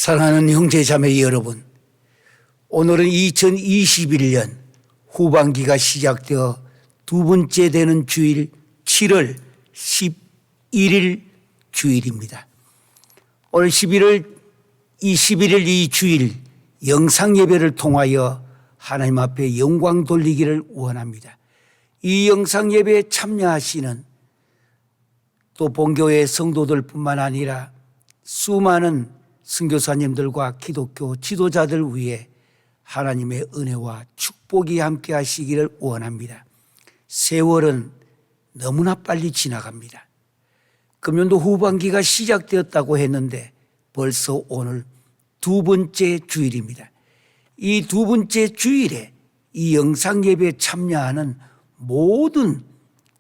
사랑하는 형제자매 여러분, 오늘은 2021년 후반기가 시작되어 두 번째 되는 주일 7월 11일 주일입니다. 오늘 11일 이 주일 영상 예배를 통하여 하나님 앞에 영광 돌리기를 원합니다. 이 영상 예배에 참여하시는 또 본교회 성도들뿐만 아니라 수많은 선교사님들과 기독교 지도자들 위해 하나님의 은혜와 축복이 함께 하시기를 원합니다. 세월은 너무나 빨리 지나갑니다. 금년도 후반기가 시작되었다고 했는데 벌써 오늘 두 번째 주일입니다. 이 두 번째 주일에 이 영상 예배에 참여하는 모든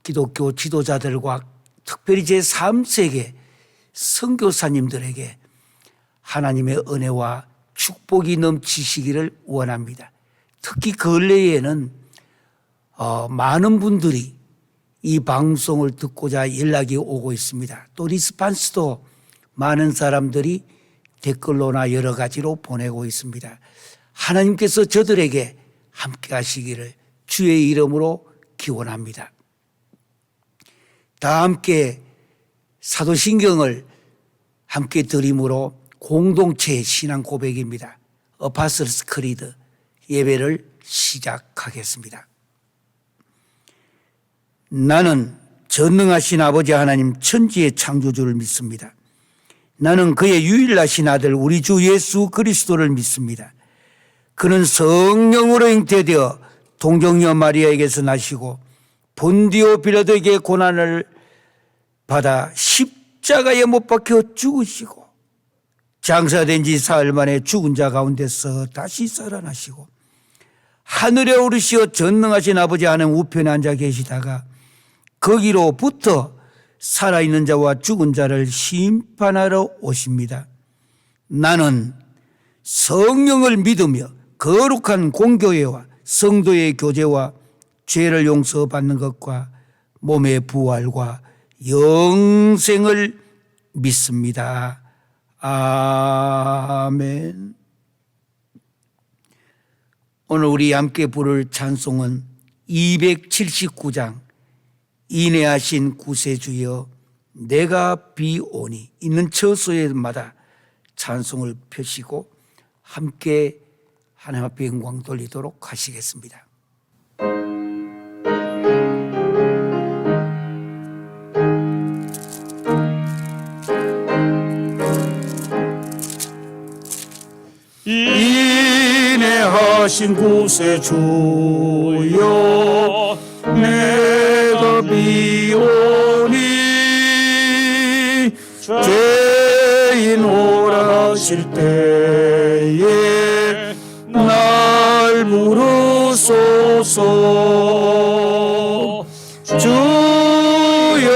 기독교 지도자들과 특별히 제3세계 선교사님들에게 하나님의 은혜와 축복이 넘치시기를 원합니다. 특히 근래에는 많은 분들이 이 방송을 듣고자 연락이 오고 있습니다. 또 리스판스도 많은 사람들이 댓글로나 여러 가지로 보내고 있습니다. 하나님께서 저들에게 함께 하시기를 주의 이름으로 기원합니다. 다 함께 사도신경을 함께 드림으로 공동체의 신앙 고백입니다. 어파슬스 크리드 예배를 시작하겠습니다. 나는 전능하신 아버지 하나님 천지의 창조주를 믿습니다. 나는 그의 유일하신 아들 우리 주 예수 그리스도를 믿습니다. 그는 성령으로 잉태되어 동정녀 마리아에게서 나시고 본디오 빌라도에게 고난을 받아 십자가에 못 박혀 죽으시고 장사된 지 사흘 만에 죽은 자 가운데서 다시 살아나시고 하늘에 오르시어 전능하신 아버지 하나님 우편에 앉아 계시다가 거기로부터 살아있는 자와 죽은 자를 심판하러 오십니다. 나는 성령을 믿으며 거룩한 공교회와 성도의 교제와 죄를 용서받는 것과 몸의 부활과 영생을 믿습니다. 아멘. 오늘 우리 함께 부를 찬송은 279장 인애하신 구세주여 내가 비오니 있는 처소에마다 찬송을 펴시고 함께 하나님 앞에 영광 돌리도록 하시겠습니다. 인애하신 구세주여 내가 비오니 죄인 오라 하실 때에 날 부르소서. 주여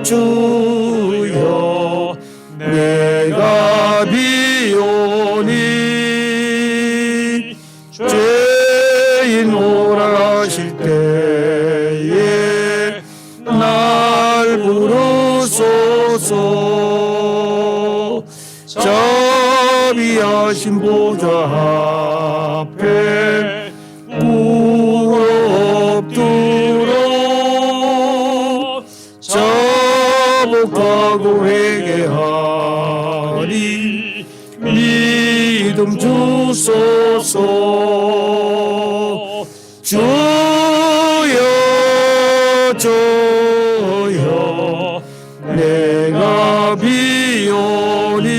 주여 내가 비오니 죄인 오라 하실 때에 날 부르소서. 자비하신 보좌 앞에 꿇어 엎드려 자복하고 회개하리 믿음 주소서. 주여 주여 내가 비오니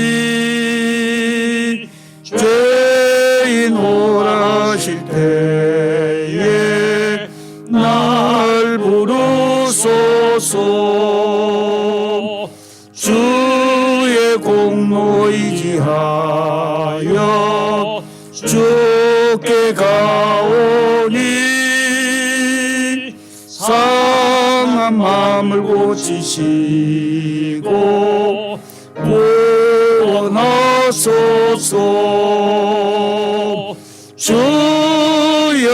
죄인 오라 하실 때에 날 부르소서. 주의 공로 의지하여 주께 가오니 상한 마음을 고치시고 구원하소서. 주여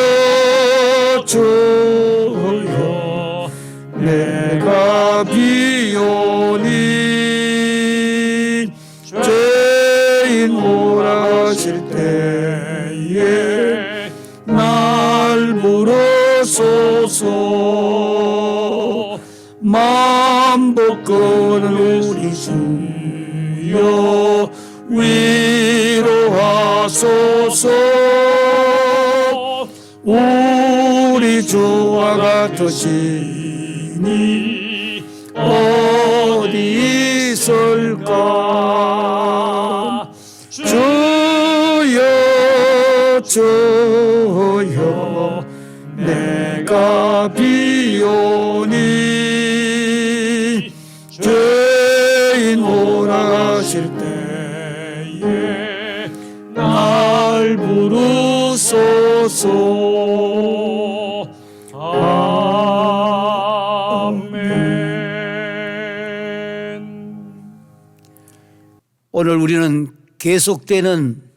주여 내가 비오니 죄 하소서. 만복거는 우리 주여 위로하소서. 우리 주와 같으시니 어디 있을까. 주여 주여 내가 비오니 죄인 오라실 때에 날 부르소서. 아멘. 오늘 우리는 계속되는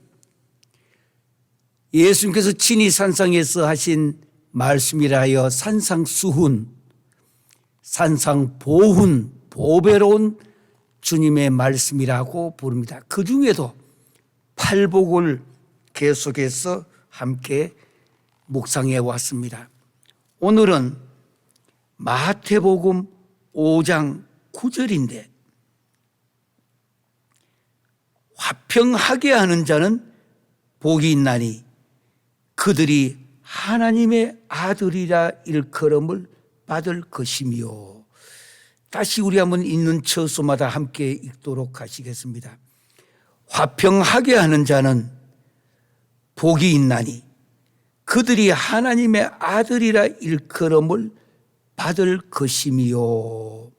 예수님께서 친히 산상에서 하신 말씀이라 하여 산상수훈, 산상보훈, 보배로운 주님의 말씀이라고 부릅니다. 그 중에도 팔복을 계속해서 함께 묵상해 왔습니다. 오늘은 마태복음 5장 9절인데 화평하게 하는 자는 복이 있나니 그들이 하나님의 아들이라 일컬음을 받을 것이며. 다시 우리 한번 읽는 처소마다 함께 읽도록 하시겠습니다. 화평하게 하는 자는 복이 있나니 그들이 하나님의 아들이라 일컬음을 받을 것이며.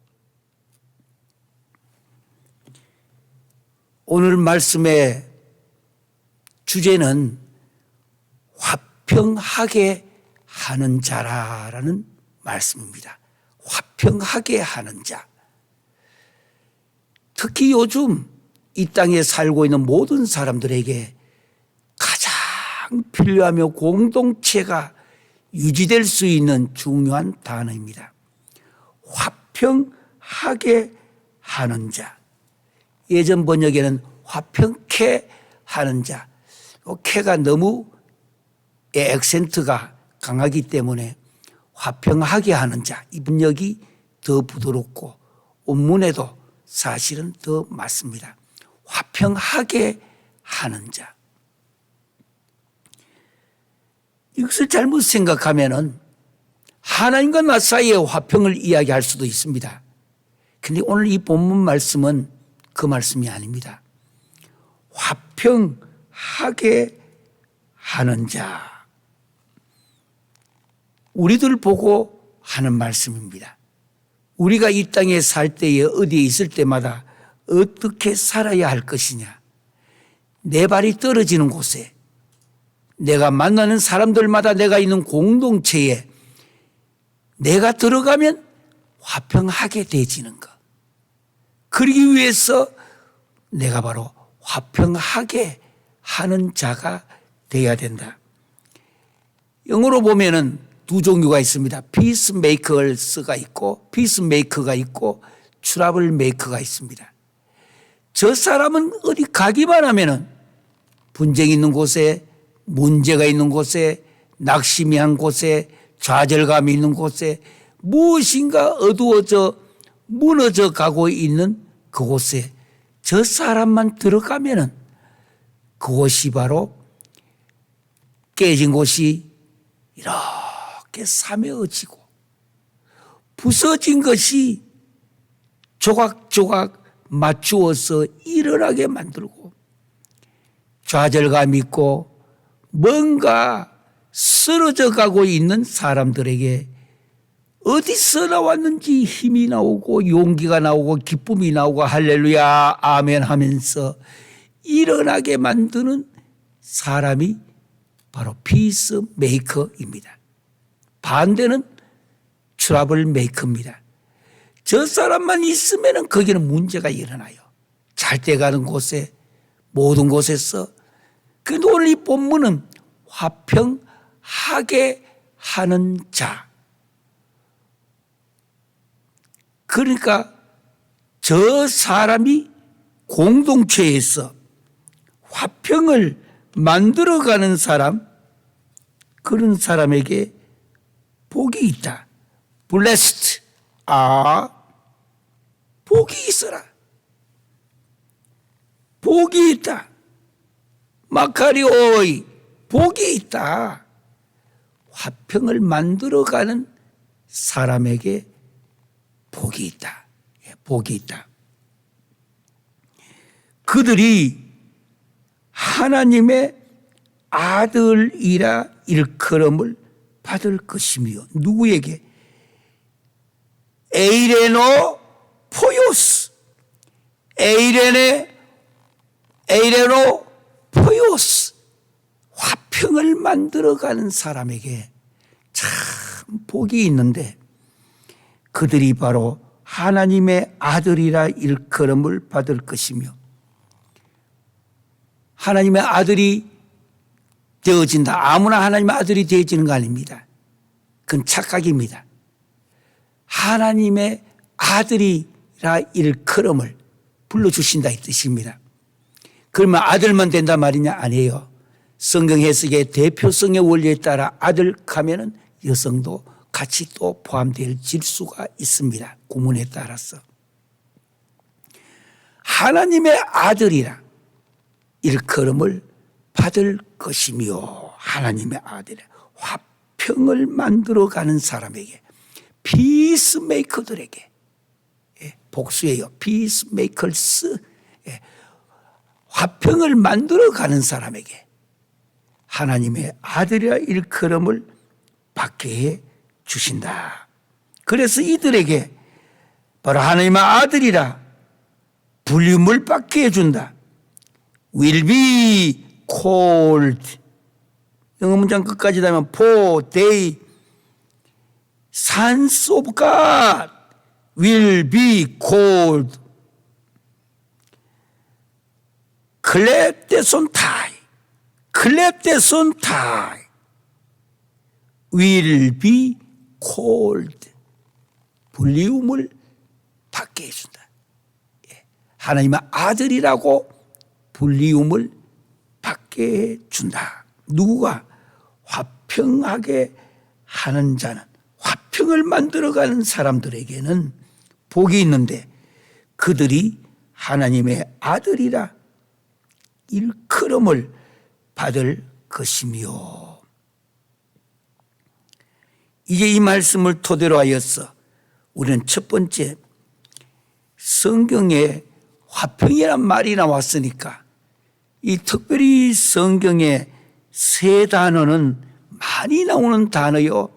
오늘 말씀의 주제는 화평하게 하는 자라는 말씀입니다. 화평하게 하는 자. 특히 요즘 이 땅에 살고 있는 모든 사람들에게 가장 필요하며 공동체가 유지될 수 있는 중요한 단어입니다. 화평하게 하는 자. 예전 번역에는 화평케 하는 자. 케가 너무 액센트가 강하기 때문에 화평하게 하는 자, 이 번역이 더 부드럽고 원문에도 사실은 더 맞습니다. 화평하게 하는 자. 이것을 잘못 생각하면은 하나님과 나 사이의 화평을 이야기할 수도 있습니다. 그런데 오늘 이 본문 말씀은 그 말씀이 아닙니다. 화평하게 하는 자. 우리들 보고 하는 말씀입니다. 우리가 이 땅에 살 때에 어디에 있을 때마다 어떻게 살아야 할 것이냐. 내 발이 떨어지는 곳에, 내가 만나는 사람들마다 내가 있는 공동체에 내가 들어가면 화평하게 되지는 것. 그러기 위해서 내가 바로 화평하게 하는 자가 되어야 된다. 영어로 보면은 두 종류가 있습니다. 피스메이커가 있고 피스메이커가 있고 트러블 메이커가 있습니다. 저 사람은 어디 가기만 하면은 분쟁 있는 곳에, 문제가 있는 곳에, 낙심한 곳에, 좌절감이 있는 곳에, 무엇인가 어두워져 무너져 가고 있는 그곳에 저 사람만 들어가면은 그곳이 바로 깨진 곳이 이렇게 사매어지고 부서진 것이 조각조각 맞추어서 일어나게 만들고 좌절감 있고 뭔가 쓰러져 가고 있는 사람들에게 어디서 나왔는지 힘이 나오고 용기가 나오고 기쁨이 나오고 할렐루야 아멘 하면서 일어나게 만드는 사람이 바로 피스메이커입니다. 반대는 트러블 메이커입니다. 저 사람만 있으면 거기는 문제가 일어나요. 잘 때 가는 곳에 모든 곳에서. 그런데 오늘 이 본문은 화평하게 하는 자. 그러니까 저 사람이 공동체에서 화평을 만들어가는 사람, 그런 사람에게 복이 있다. blessed. 복이 있어라. 복이 있다. 마카리오이, 복이 있다. 화평을 만들어가는 사람에게 복이 있다. 복이 있다. 그들이 하나님의 아들이라 일컬음을 받을 것이며, 누구에게? 에이레노 포요스, 에이레노 포요스, 화평을 만들어가는 사람에게 참 복이 있는데, 그들이 바로 하나님의 아들이라 일컬음을 받을 것이며, 하나님의 아들이 되어진다. 아무나 하나님의 아들이 되어지는 거 아닙니다. 그건 착각입니다. 하나님의 아들이라 일컬음을 불러주신다 이 뜻입니다. 그러면 아들만 된단 말이냐? 아니에요. 성경 해석의 대표성의 원리에 따라 아들 하면은 여성도 같이 또 포함될 수가 있습니다. 구문에 따라서. 하나님의 아들이라 일컬음을 받을 것이며, 하나님의 아들이라 화평을 만들어가는 사람에게, 피스메이커들에게, 복수예요. 피스메이커스, 화평을 만들어가는 사람에게 하나님의 아들이라 일컬음을 받게 해 주신다. 그래서 이들에게 바로 하나님의 아들이라 불림을 받게 해준다. will be called. 영어 문장 끝까지 다면 for they sons of God will be called 클렙데손타이, 클렙데손타이 will be called. 불리움을 받게 해준다. 하나님의 아들이라고 불리움을 받게 해준다. 누구가? 화평하게 하는 자는, 화평을 만들어가는 사람들에게는 복이 있는데, 그들이 하나님의 아들이라 일컬음을 받을 것이며. 이제 이 말씀을 토대로 하여서 우리는 첫 번째, 성경에 화평이란 말이 나왔으니까 이 특별히 성경에 세 단어는 많이 나오는 단어요,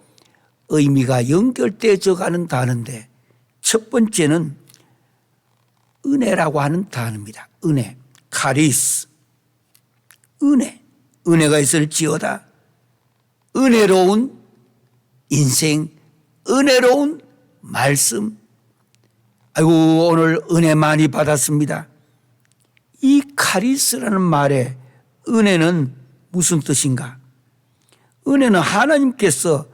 의미가 연결되어져 가는 단어인데, 첫 번째는 은혜라고 하는 단어입니다. 은혜, 카리스. 은혜, 은혜가 있을지어다. 은혜로운 인생, 은혜로운 말씀. 아이고, 오늘 은혜 많이 받았습니다. 이 카리스라는 말의 은혜는 무슨 뜻인가? 은혜는 하나님께서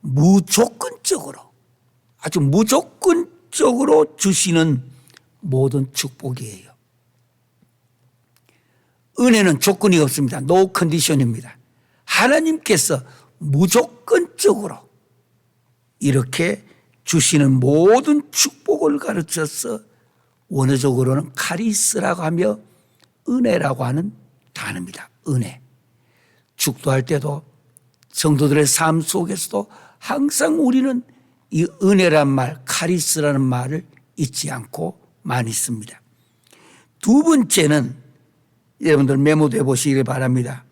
무조건적으로, 아주 무조건적으로 주시는 모든 축복이에요. 은혜는 조건이 없습니다. 노 컨디션입니다. 하나님께서 무조건적으로 이렇게 주시는 모든 축복을 가르쳐서 원어적으로는 카리스라고 하며 은혜라고 하는 단어입니다. 은혜. 축도할 때도 성도들의 삶 속에서도 항상 우리는 이 은혜란 말, 카리스라는 말을 잊지 않고 많이 씁니다. 두 번째는 여러분들 메모해 보시길 바랍니다.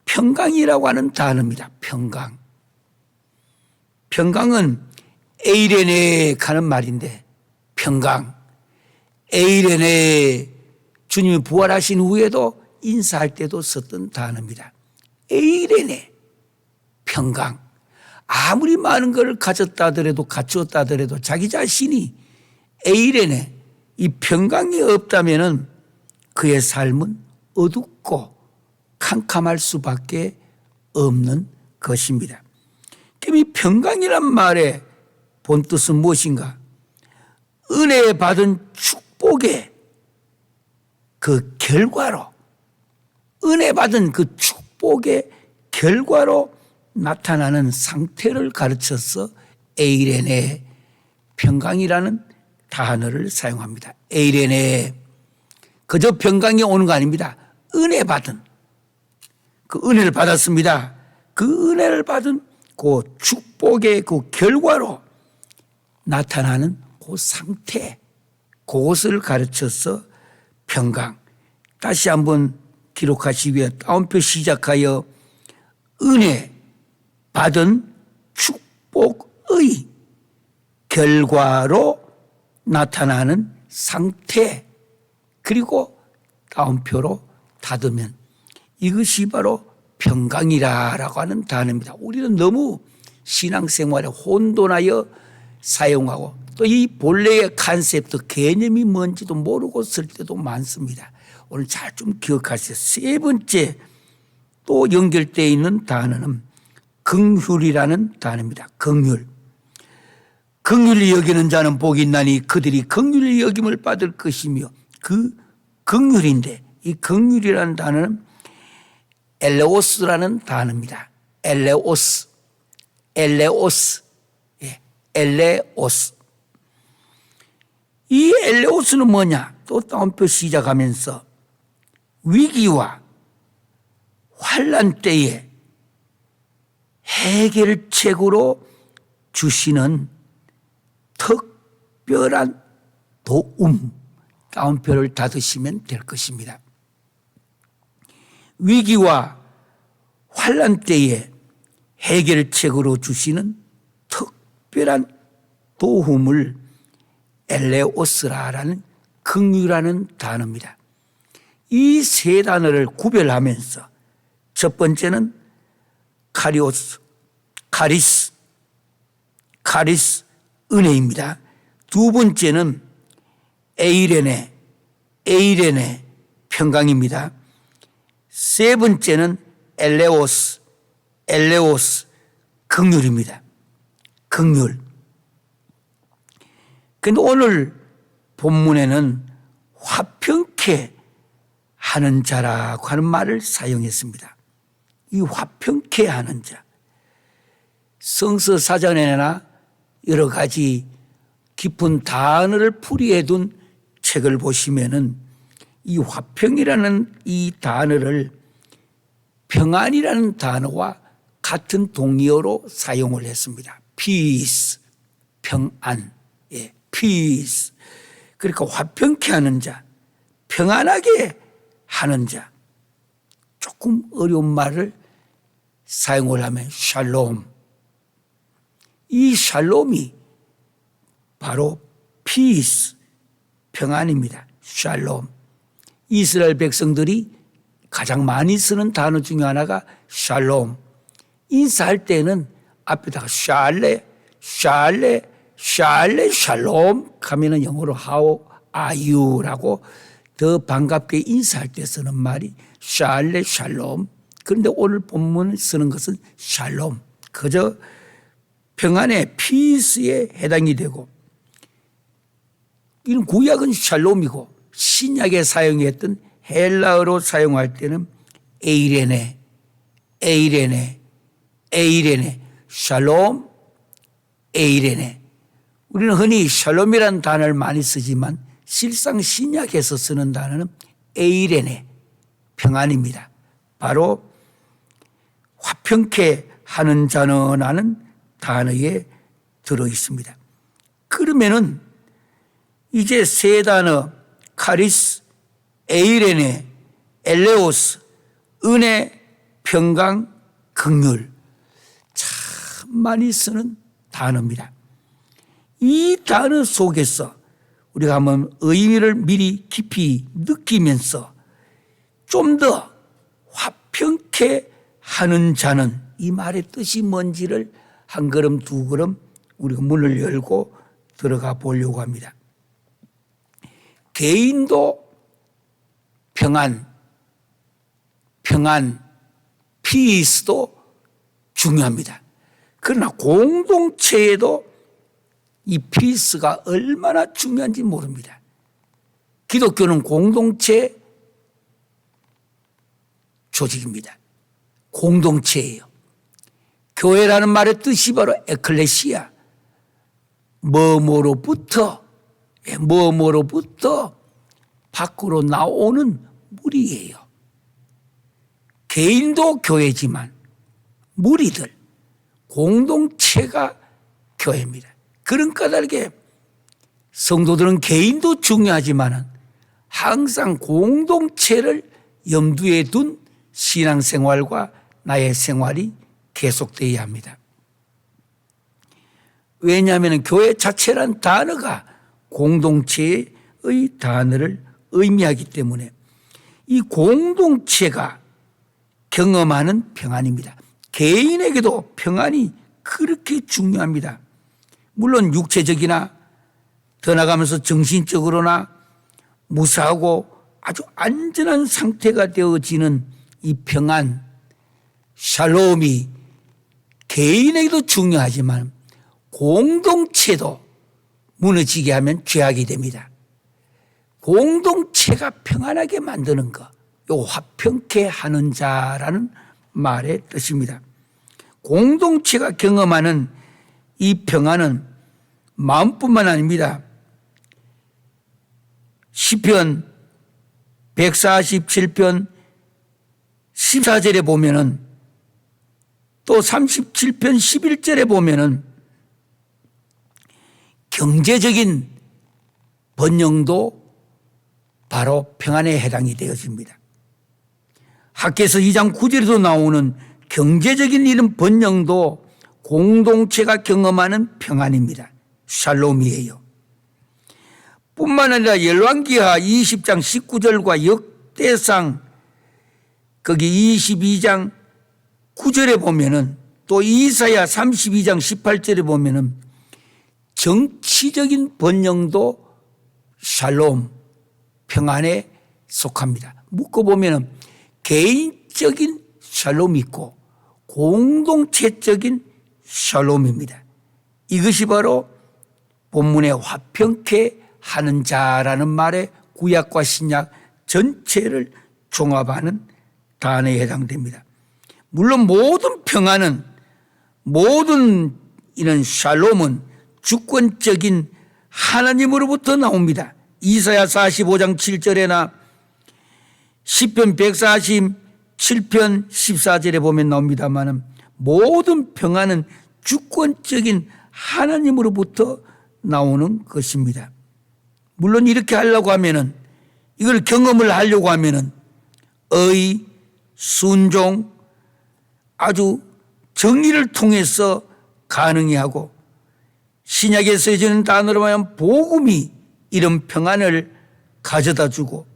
평강이라고 하는 단어입니다. 평강. 평강은 에이레네 가는 말인데, 평강. 에이레네, 주님이 부활하신 후에도 인사할 때도 썼던 단어입니다. 에이레네, 평강. 아무리 많은 걸 가졌다 하더라도, 갖추었다 하더라도 자기 자신이 에이레네, 이 평강이 없다면은 그의 삶은 어둡고 캄캄할 수밖에 없는 것입니다. 그럼 이 평강이란 말의 본뜻은 무엇인가? 은혜 받은 축복의 그 결과로, 은혜 받은 그 축복의 결과로 나타나는 상태를 가르쳐서 에이레네 평강이라는 단어를 사용합니다. 에이레네 그저 평강이 오는 거 아닙니다. 은혜 받은 그 은혜를 받았습니다. 그 은혜를 받은 그 축복의 그 결과로 나타나는 그 상태 그것을 가르쳐서 평강 다시 한번 기록하시고요. 따옴표 시작하여 은혜 받은 축복의 결과로 나타나는 상태 그리고 따옴표로 닫으면 이것이 바로 평강이라고 하는 단어입니다. 우리는 너무 신앙생활에 혼돈하여 사용하고 또 이 본래의 컨셉트 개념이 뭔지도 모르고 쓸 때도 많습니다. 오늘 잘 좀 기억하세요. 세 번째 또 연결되어 있는 단어는 긍휼이라는 단어입니다. 긍휼. 긍휼히 여기는 자는 복이 있나니 그들이 긍휼히 여김을 받을 것이며 그 긍휼인데 이 긍휼이라는 단어는 엘레오스라는 단어입니다. 엘레오스. 예, 엘레오스. 이 엘레오스는 뭐냐? 또 따옴표 시작하면서 위기와 환난 때에 해결책으로 주시는 특별한 도움 따옴표를 닫으시면 될 것입니다. 위기와 환난 때에 해결책으로 주시는 특별한 도움을 엘레오스라는 긍휼이라는 단어입니다. 이 세 단어를 구별하면서 첫 번째는 카리오스, 카리스 은혜입니다. 두 번째는 에이레네 평강입니다. 세 번째는 엘레오스 긍휼입니다. 긍휼. 그런데 오늘 본문에는 화평케 하는 자라고 하는 말을 사용했습니다. 이 화평케 하는 자. 성서 사전에나 여러 가지 깊은 단어를 풀이해둔 책을 보시면은 이 화평이라는 이 단어를 평안이라는 단어와 같은 동의어로 사용을 했습니다. peace, 평안, 예, peace. 그러니까 화평케 하는 자, 평안하게 하는 자. 조금 어려운 말을 사용을 하면 샬롬. 이 샬롬이 바로 peace, 평안입니다. 샬롬. 이스라엘 백성들이 가장 많이 쓰는 단어 중에 하나가 샬롬. 인사할 때는 앞에다가 샬롬 하면은 영어로 how are you라고 더 반갑게 인사할 때 쓰는 말이 샬롬. 그런데 오늘 본문을 쓰는 것은 샬롬. 그저 평안의 피스에 해당이 되고 이런 구약은 샬롬이고 신약에 사용했던 헬라어로 사용할 때는 에이레네, 샬롬, 에이레네. 우리는 흔히 샬롬이라는 단어를 많이 쓰지만 실상 신약에서 쓰는 단어는 에이레네, 평안입니다. 바로 화평케 하는 자는 하는 단어에 들어 있습니다. 그러면은 이제 세 단어 카리스, 에이레네, 엘레오스, 은혜, 평강, 긍휼 참 많이 쓰는 단어입니다. 이 단어 속에서 우리가 한번 의미를 미리 깊이 느끼면서 좀 더 화평케 하는 자는 이 말의 뜻이 뭔지를 한 걸음 두 걸음 우리가 문을 열고 들어가 보려고 합니다. 개인도 평안, 피스도 중요합니다. 그러나 공동체에도 이 피스가 얼마나 중요한지 모릅니다. 기독교는 공동체 조직입니다. 공동체예요. 교회라는 말의 뜻이 바로 에클레시아, 뭐뭐로부터 밖으로 나오는 무리예요. 개인도 교회지만 무리들, 공동체가 교회입니다. 그런 까닭에 성도들은 개인도 중요하지만 항상 공동체를 염두에 둔 신앙생활과 나의 생활이 계속되어야 합니다. 왜냐하면 교회 자체란 단어가 공동체의 단어를 의미하기 때문에 이 공동체가 경험하는 평안입니다. 개인에게도 평안이 그렇게 중요합니다. 물론 육체적이나 더 나가면서 정신적으로나 무사하고 아주 안전한 상태가 되어지는 이 평안, 샬롬이 개인에게도 중요하지만 공동체도 무너지게 하면 죄악이 됩니다. 공동체가 평안하게 만드는 것, 요 화평케 하는 자라는 말의 뜻입니다. 공동체가 경험하는 이 평안은 마음뿐만 아닙니다. 시편 147편 14절에 보면은 또 37편 11절에 보면은 경제적인 번영도 바로 평안에 해당이 되어집니다. 학개서 2장 9절에도 나오는 경제적인 이런 번영도 공동체가 경험하는 평안입니다. 샬롬이에요. 뿐만 아니라 열왕기하 20장 19절과 역대상 거기 22장 9절에 보면은 또 이사야 32장 18절에 보면은 정치적인 번영도 샬롬, 평안에 속합니다. 묶어보면은 개인적인 샬롬이 있고 공동체적인 샬롬입니다. 이것이 바로 본문의 화평케 하는 자라는 말에 구약과 신약 전체를 종합하는 단어에 해당됩니다. 물론 모든 평안은, 모든 이런 샬롬은 주권적인 하나님으로부터 나옵니다. 이사야 45장 7절에나 시편 147편 14절에 보면 나옵니다만 모든 평안은 주권적인 하나님으로부터 나오는 것입니다. 물론 이렇게 하려고 하면은, 이걸 경험을 하려고 하면은 의, 순종, 아주 정의를 통해서 가능히 하고, 신약에 쓰여지는 단어로 말하면 복음이 이런 평안을 가져다 주고,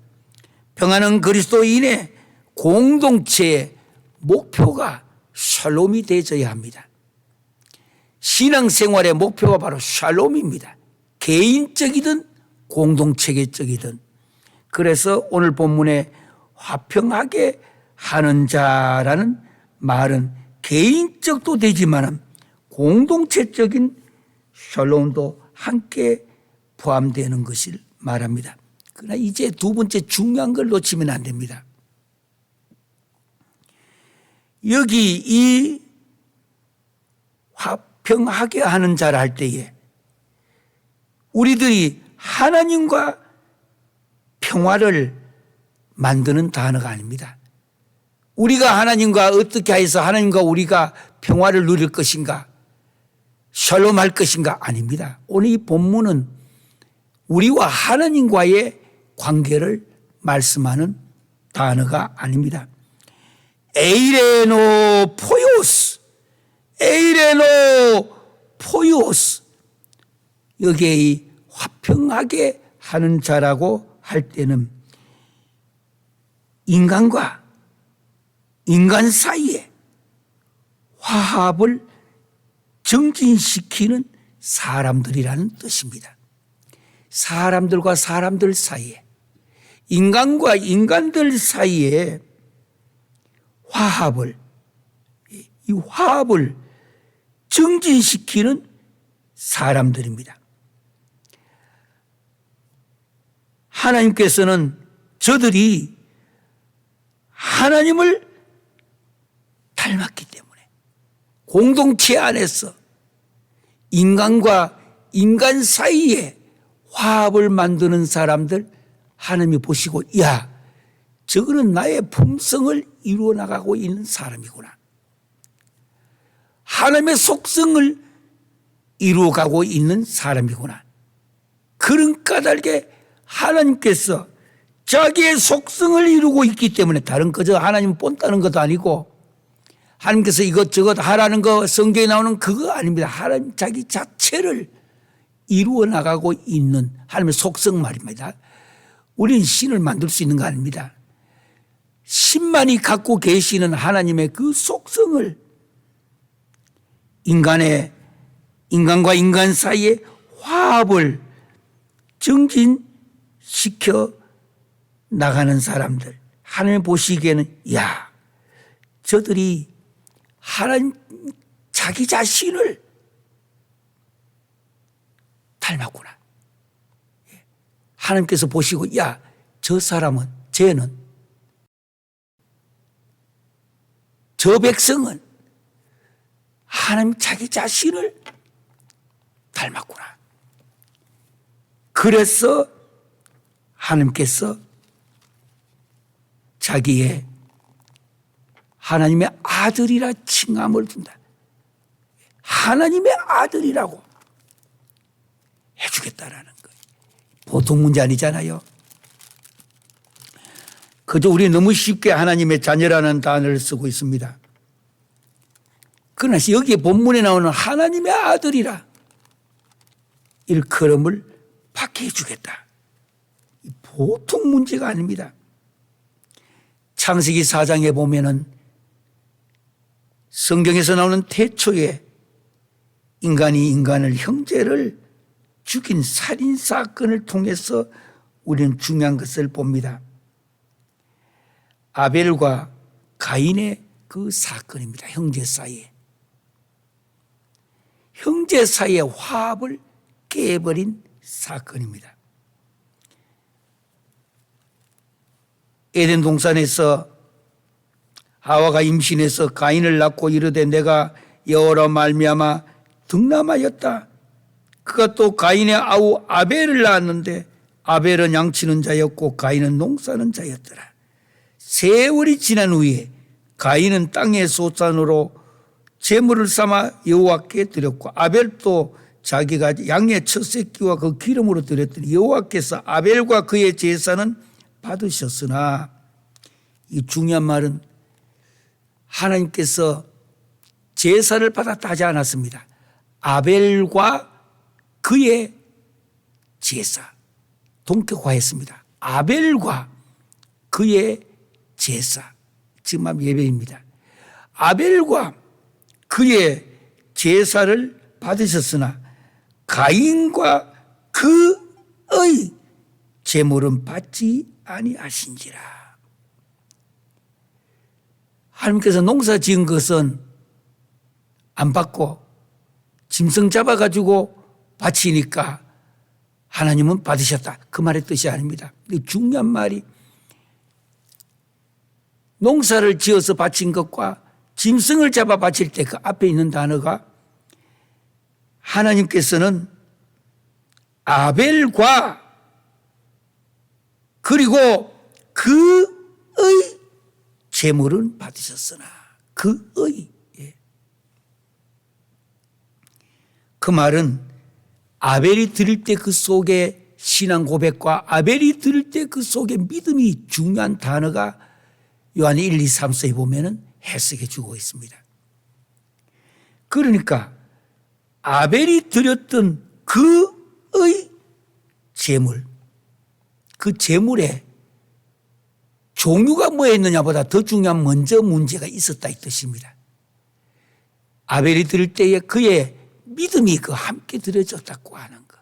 평안은 그리스도인의 공동체의 목표가 샬롬이 되어져야 합니다. 신앙생활의 목표가 바로 샬롬입니다. 개인적이든 공동체적이든. 그래서 오늘 본문에 화평하게 하는 자라는 말은 개인적도 되지만 공동체적인 샬롬도 함께 포함되는 것을 말합니다. 그러나 이제 두 번째 중요한 걸 놓치면 안 됩니다. 여기 이 화평하게 하는 자를 할 때에 우리들이 하나님과 평화를 만드는 단어가 아닙니다. 우리가 하나님과 어떻게 해서 하나님과 우리가 평화를 누릴 것인가, 샬롬할 것인가 아닙니다. 오늘 이 본문은 우리와 하나님과의 관계를 말씀하는 단어가 아닙니다. 에이레노 포요스, 에이레노 포요스. 여기에 이 화평하게 하는 자라고 할 때는 인간과 인간 사이에 화합을 정진시키는 사람들이라는 뜻입니다. 사람들과 사람들 사이에, 인간과 인간들 사이에 화합을, 이 화합을 정진시키는 사람들입니다. 하나님께서는 저들이 하나님을 닮았기 때문에 공동체 안에서 인간과 인간 사이에 화합을 만드는 사람들 하나님이 보시고, 야, 저거는 나의 품성을 이루어 나가고 있는 사람이구나. 하나님의 속성을 이루어가고 있는 사람이구나. 그런 까닭에 하나님께서 자기의 속성을 이루고 있기 때문에, 다른 그저 하나님 본다는 것도 아니고 하나님께서 이것저것 하라는 거 성경에 나오는 그거 아닙니다. 하나님 자기 자체를 이루어 나가고 있는 하나님의 속성 말입니다. 우리는 신을 만들 수 있는 거 아닙니다. 신만이 갖고 계시는 하나님의 그 속성을 인간과 인간 사이의 화합을 정진시켜 나가는 사람들, 하나님 보시기에는, 야, 저들이 하나님 자기 자신을 닮았구나. 하나님께서 보시고, 야, 저 사람은, 쟤는, 저 백성은 하나님 자기 자신을 닮았구나. 그래서 하나님께서 자기의 하나님의 아들이라 칭함을 준다. 하나님의 아들이라고 해주겠다라는 거예요. 보통 문제 아니잖아요. 그저 우리 너무 쉽게 하나님의 자녀라는 단어를 쓰고 있습니다. 그러나 여기에 본문에 나오는 하나님의 아들이라 일컬음을 받게 해주겠다. 보통 문제가 아닙니다. 창세기 4장에 보면은 성경에서 나오는 태초에 인간이 인간을, 형제를 죽인 살인 사건을 통해서 우리는 중요한 것을 봅니다. 아벨과 가인의 그 사건입니다. 형제 사이에. 형제 사이의 화합을 깨버린 사건입니다. 에덴 동산에서 하와가 임신해서 가인을 낳고 이르되 내가 여호와로 말미암아 득남하였다. 그가 또 가인의 아우 아벨을 낳았는데 아벨은 양치는 자였고 가인은 농사는 자였더라. 세월이 지난 후에 가인은 땅의 소산으로 제물을 삼아 여호와께 드렸고 아벨도 자기가 양의 첫 새끼와 그 기름으로 드렸더니 여호와께서 아벨과 그의 제사는 받으셨으나, 이 중요한 말은 하나님께서 제사를 받았다 하지 않았습니다. 아벨과 그의 제사, 동격화했습니다. 아벨과 그의 제사, 지금 예배입니다. 아벨과 그의 제사를 받으셨으나 가인과 그의 제물은 받지 아니하신지라. 하나님께서 농사 지은 것은 안 받고 짐승 잡아가지고 바치니까 하나님은 받으셨다, 그 말의 뜻이 아닙니다. 중요한 말이, 농사를 지어서 바친 것과 짐승을 잡아 바칠 때 그 앞에 있는 단어가, 하나님께서는 아벨과 그리고 그의 제물은 받으셨으나, 그의, 그 말은 아벨이 드릴 때 그 속에 신앙 고백과 아벨이 드릴 때 그 속에 믿음이 중요한 단어가 요한 1, 2, 3서에 보면은 해석해 주고 있습니다. 그러니까 아벨이 드렸던 그의 제물, 그 제물에 종류가 뭐였느냐보다 더 중요한 먼저 문제가 있었다 이 뜻입니다. 아벨이 드릴 때에 그의 믿음이 그 함께 드려졌다고 하는 것.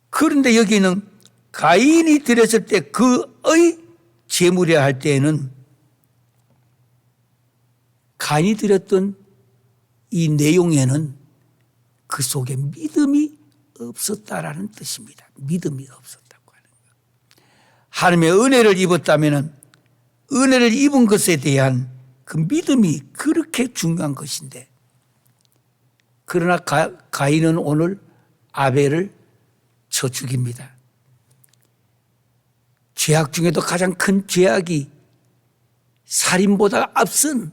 그런데 여기는 가인이 드렸을 때 그의 제물이라 할 때에는 가인이 드렸던 이 내용에는 그 속에 믿음이 없었다라는 뜻입니다. 믿음이 없었다고 하는 것. 하나님의 은혜를 입었다면 은혜를 입은 것에 대한 그 믿음이 그렇게 중요한 것인데 그러나 가인은 오늘 아벨을 쳐 죽입니다. 죄악 중에도 가장 큰 죄악이 살인보다 앞선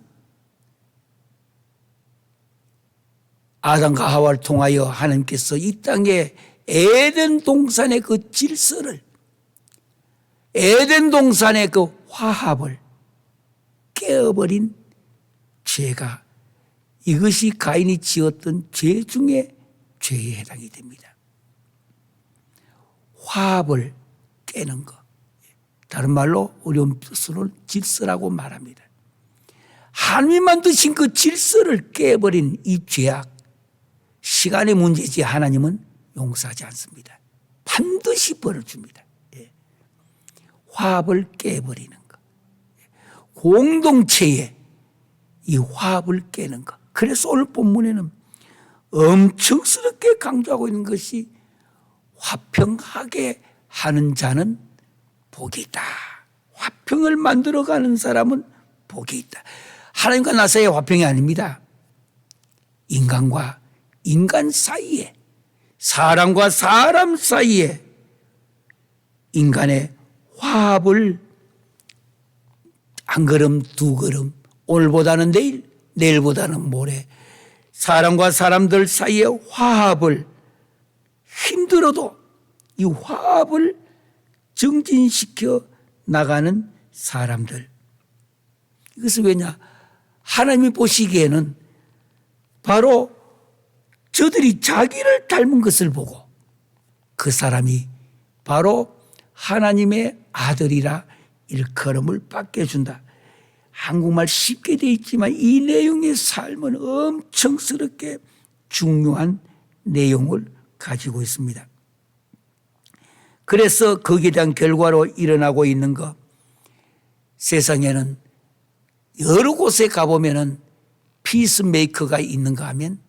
아담과 하와를 통하여 하나님께서 이 땅에 에덴 동산의 그 질서를, 에덴 동산의 그 화합을 깨어버린 죄가, 이것이 가인이 지었던 죄 중에 죄에 해당이 됩니다. 화합을 깨는 것, 다른 말로 어려운 뜻으로는 질서라고 말합니다. 하나님이 만드신 그 질서를 깨버린 이 죄악, 시간의 문제지 하나님은 용서하지 않습니다. 반드시 벌을 줍니다. 화합을 깨버리는 것, 공동체의 이 화합을 깨는 것. 그래서 오늘 본문에는 엄청스럽게 강조하고 있는 것이 화평하게 하는 자는 복이 있다. 화평을 만들어가는 사람은 복이 있다. 하나님과 나 사이의 화평이 아닙니다. 인간과 인간 사이에, 사람과 사람 사이에 인간의 화합을 한 걸음 두 걸음, 오늘보다는 내일, 내일보다는 모레, 사람과 사람들 사이의 화합을 힘들어도 이 화합을 정진시켜 나가는 사람들. 이것은 왜냐? 하나님이 보시기에는 바로 저들이 자기를 닮은 것을 보고 그 사람이 바로 하나님의 아들이라 일컬음을 받게 해준다. 한국말 쉽게 되어 있지만 이 내용의 삶은 엄청스럽게 중요한 내용을 가지고 있습니다. 그래서 거기에 대한 결과로 일어나고 있는 것, 세상에는 여러 곳에 가보면은 피스메이커가 있는가 하면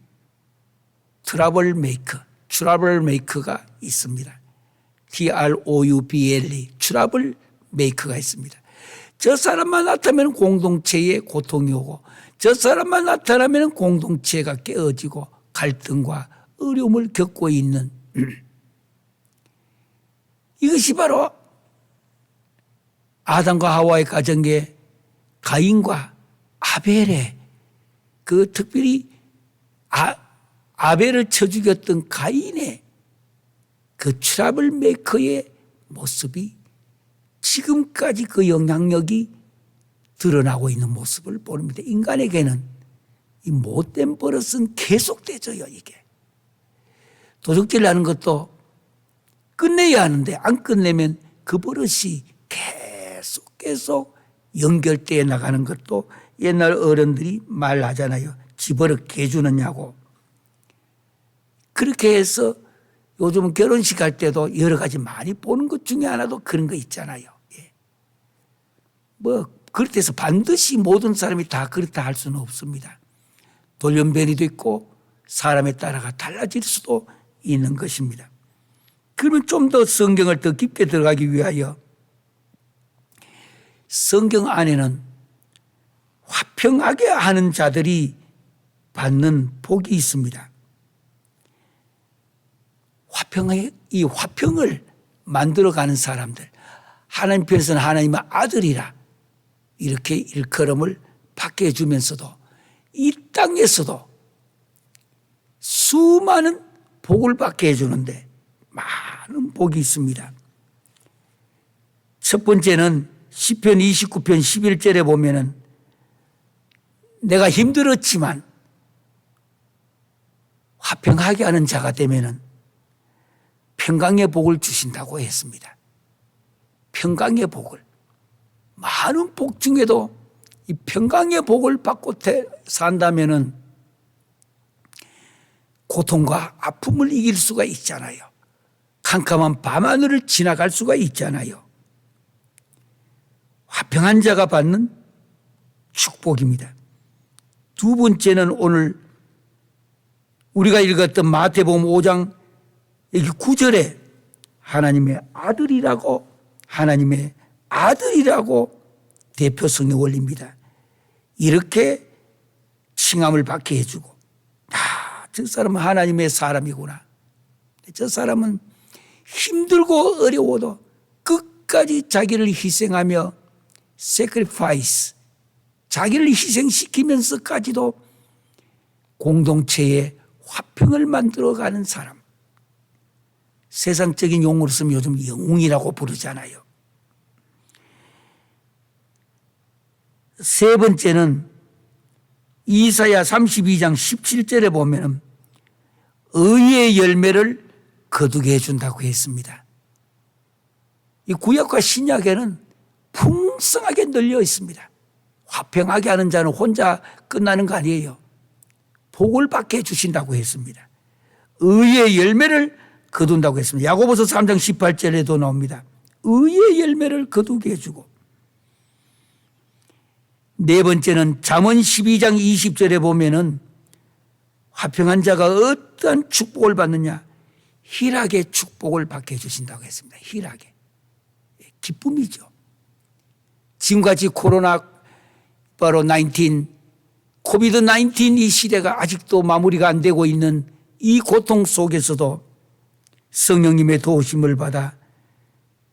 트러블 메이커가 있습니다. TROUBLE, 트러블 메이커가 있습니다. 저 사람만 나타나면 공동체에 고통이 오고, 저 사람만 나타나면 공동체가 깨어지고 갈등과 어려움을 겪고 있는 이것이 바로 아담과 하와의 가정의 가인과 아벨의 그 특별히 아벨을 쳐 죽였던 가인의 그 트러블 메이커의 모습이 지금까지 그 영향력이 드러나고 있는 모습을 보입니다. 인간에게는 이 못된 버릇은 계속되져요. 이게 도둑질 하는 것도 끝내야 하는데 안 끝내면 그 버릇이 계속 연결되어 나가는 것도 옛날 어른들이 말하잖아요. 집어를 개주느냐고. 그렇게 해서 요즘 결혼식 할 때도 여러 가지 많이 보는 것 중에 하나도 그런 거 있잖아요. 그렇다 해서 반드시 모든 사람이 다 그렇다 할 수는 없습니다. 돌연변이도 있고 사람에 따라가 달라질 수도 있는 것입니다. 그러면 좀 더 성경을 더 깊게 들어가기 위하여 성경 안에는 화평하게 하는 자들이 받는 복이 있습니다. 이 화평을 만들어가는 사람들, 하나님 편에서는 하나님의 아들이라 이렇게 일컬음을 받게 해주면서도 이 땅에서도 수많은 복을 받게 해주는데 많은 복이 있습니다. 첫 번째는 시편 29편 11절에 보면은 내가 힘들었지만 화평하게 하는 자가 되면은 평강의 복을 주신다고 했습니다. 평강의 복을. 많은 복 중에도 이 평강의 복을 받고 산다면은 고통과 아픔을 이길 수가 있잖아요. 캄캄한 밤하늘을 지나갈 수가 있잖아요. 화평한 자가 받는 축복입니다. 두 번째는 오늘 우리가 읽었던 마태복음 5장 여기 9절에 하나님의 아들이라고 대표성이 올립니다. 이렇게 칭함을 받게 해주고 저 사람은 하나님의 사람이구나. 저 사람은 힘들고 어려워도 끝까지 자기를 희생하며 sacrifice, 자기를 희생시키면서까지도 공동체의 화평을 만들어가는 사람. 세상적인 용어로 쓰면 요즘 영웅이라고 부르잖아요. 세 번째는 이사야 32장 17절에 보면 의의 열매를 거두게 해준다고 했습니다. 이 구약과 신약에는 풍성하게 널려 있습니다. 화평하게 하는 자는 혼자 끝나는 거 아니에요. 복을 받게 해주신다고 했습니다. 의의 열매를 거둔다고 했습니다. 야고보서 3장 18절에도 나옵니다. 의의 열매를 거두게 해주고. 네 번째는 잠언 12장 20절에 보면은 화평한 자가 어떠한 축복을 받느냐, 희락의 축복을 받게 해주신다고 했습니다. 희락의 기쁨이죠. 지금같이 코로나 바로 19 코비드 19 이 시대가 아직도 마무리가 안 되고 있는 이 고통 속에서도 성령님의 도우심을 받아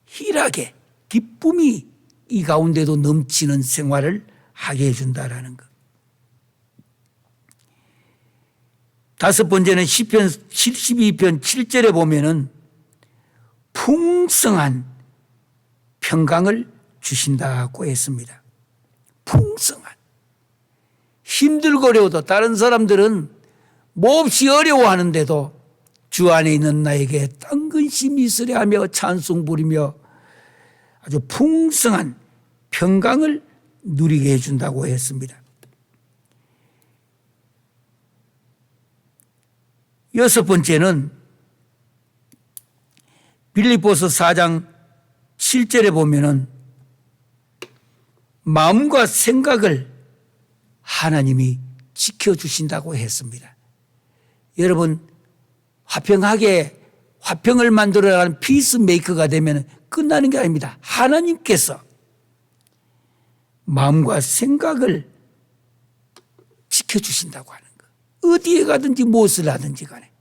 희락의 기쁨이 이 가운데도 넘치는 생활을 하게 해준다라는 것. 다섯 번째는 시편 72편 7절에 보면은 풍성한 평강을 주신다고 했습니다. 풍성한. 힘들고 어려워도 다른 사람들은 몹시 어려워하는데도 주 안에 있는 나에게 딴 근심이 있으려 하며 찬송 부리며 아주 풍성한 평강을 누리게 해준다고 했습니다. 여섯 번째는 빌립보서 4장 7절에 보면은 마음과 생각을 하나님이 지켜주신다고 했습니다. 여러분, 화평을 만들어가는 피스메이커가 되면 끝나는 게 아닙니다. 하나님께서 마음과 생각을 지켜주신다고 하는 것. 어디에 가든지 무엇을 하든지 간에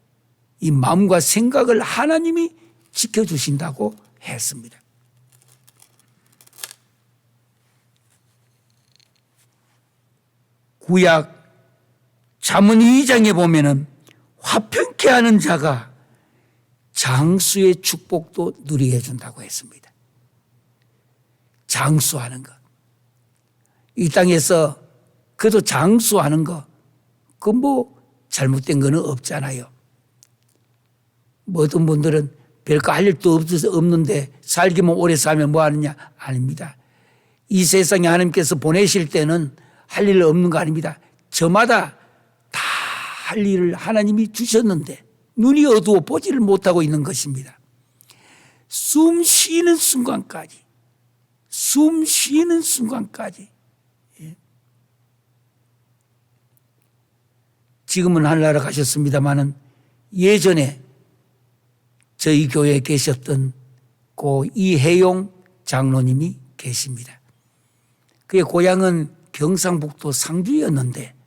이 마음과 생각을 하나님이 지켜주신다고 했습니다. 구약 잠언 2장에 보면은 화평케 하는 자가 장수의 축복도 누리게 해준다고 했습니다. 장수하는 것. 이 땅에서 그래도 장수하는 거, 그 뭐 잘못된 거는 없잖아요. 뭐 어떤 분들은 별거 할 일도 없는데 살기만 오래 살면 뭐 하느냐? 아닙니다. 이 세상에 하나님께서 보내실 때는 할 일 없는 거 아닙니다. 저마다 다 할 일을 하나님이 주셨는데 눈이 어두워 보지를 못하고 있는 것입니다. 숨 쉬는 순간까지 지금은 하늘나라 가셨습니다마는 예전에 저희 교회에 계셨던 고 이혜용 장로님이 계십니다. 그의 고향은 경상북도 상주였는데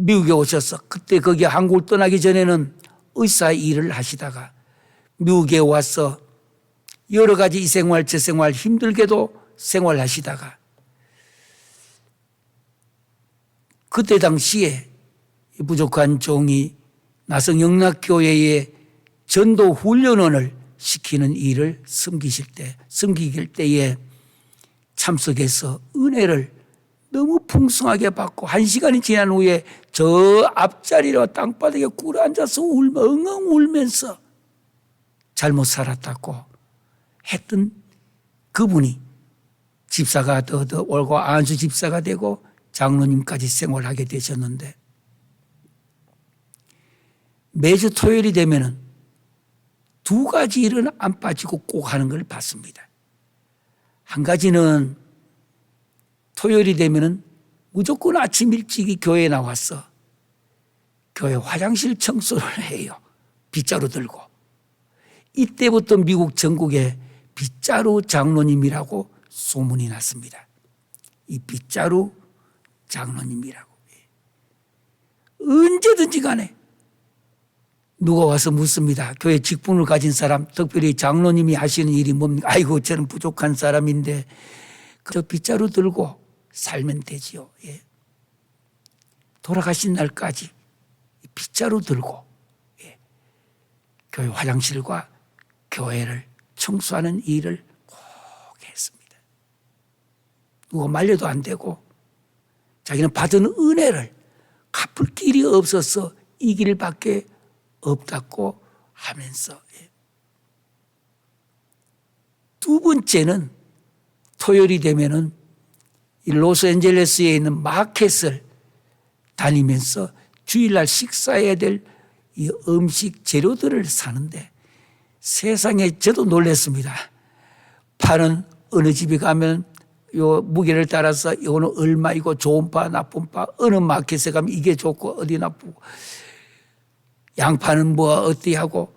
미국에 오셔서 그때 거기 한국을 떠나기 전에는 의사 일을 하시다가 미국에 와서 여러 가지 이 생활 저 생활 힘들게도 생활하시다가 그때 당시에 부족한 종이 나성영락교회에 전도 훈련원을 시키는 일을 섬기길 때에 참석해서 은혜를 너무 풍성하게 받고 1시간이 지난 후에 저 앞자리로 땅바닥에 꿇어앉아서 엉엉 울면서 잘못 살았다고 했던 그분이 집사가 더 올고 안수 집사가 되고 장로님까지 생활하게 되셨는데 매주 토요일이 되면은 두 가지 일은 안 빠지고 꼭 하는 걸 봤습니다. 한 가지는 토요일이 되면은 무조건 아침 일찍이 교회에 나와서 교회 화장실 청소를 해요. 빗자루 들고. 이때부터 미국 전국에 빗자루 장로님이라고 소문이 났습니다. 이 빗자루 장로님이라고. 언제든지 간에 누가 와서 묻습니다. 교회 직분을 가진 사람, 특별히 장로님이 하시는 일이 뭡니까? 아이고, 저는 부족한 사람인데 그저 빗자루 들고 살면 되지요. 예. 돌아가신 날까지 빗자루 들고, 예, 교회 화장실과 교회를 청소하는 일을 꼭 했습니다. 누가 말려도 안 되고 자기는 받은 은혜를 갚을 길이 없어서 이 길밖에 없다고 하면서, 예. 두 번째는 토요일이 되면은 이 로스앤젤레스에 있는 마켓을 다니면서 주일날 식사해야 될 이 음식 재료들을 사는데 세상에 저도 놀랐습니다. 파는 어느 집에 가면 요 무게를 따라서 이거는 얼마이고 좋은 파 나쁜 파 어느 마켓에 가면 이게 좋고 어디 나쁘고 양파는 뭐 어떻게 하고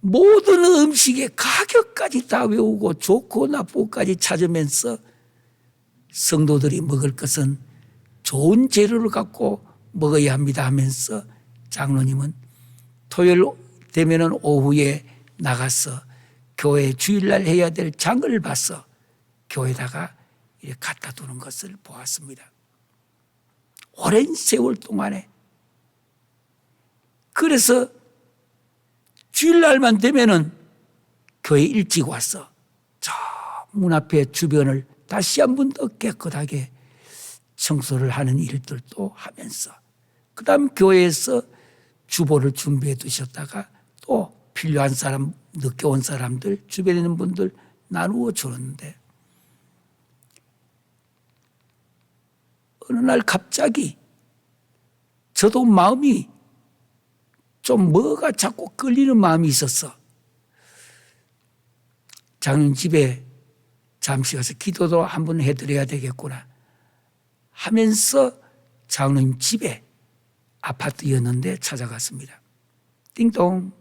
모든 음식의 가격까지 다 외우고 좋고 나쁘고까지 찾으면서 성도들이 먹을 것은 좋은 재료를 갖고 먹어야 합니다 하면서 장로님은 토요일 되면은 오후에 나가서 교회 주일날 해야 될 장을 봐서 교회에다가 이렇게 갖다 두는 것을 보았습니다. 오랜 세월 동안에. 그래서 주일날만 되면은 교회 일찍 와서 저 문 앞에 주변을 다시 한 번 더 깨끗하게 청소를 하는 일들도 하면서 그 다음 교회에서 주보를 준비해 두셨다가 또 필요한 사람, 늦게 온 사람들, 주변에 있는 분들 나누어 주는데 어느 날 갑자기 저도 마음이 좀 뭐가 자꾸 끌리는 마음이 있었어. 장로님 집에 잠시 가서 기도도 한번 해드려야 되겠구나 하면서 장로님 집에 아파트였는데 찾아갔습니다. 띵동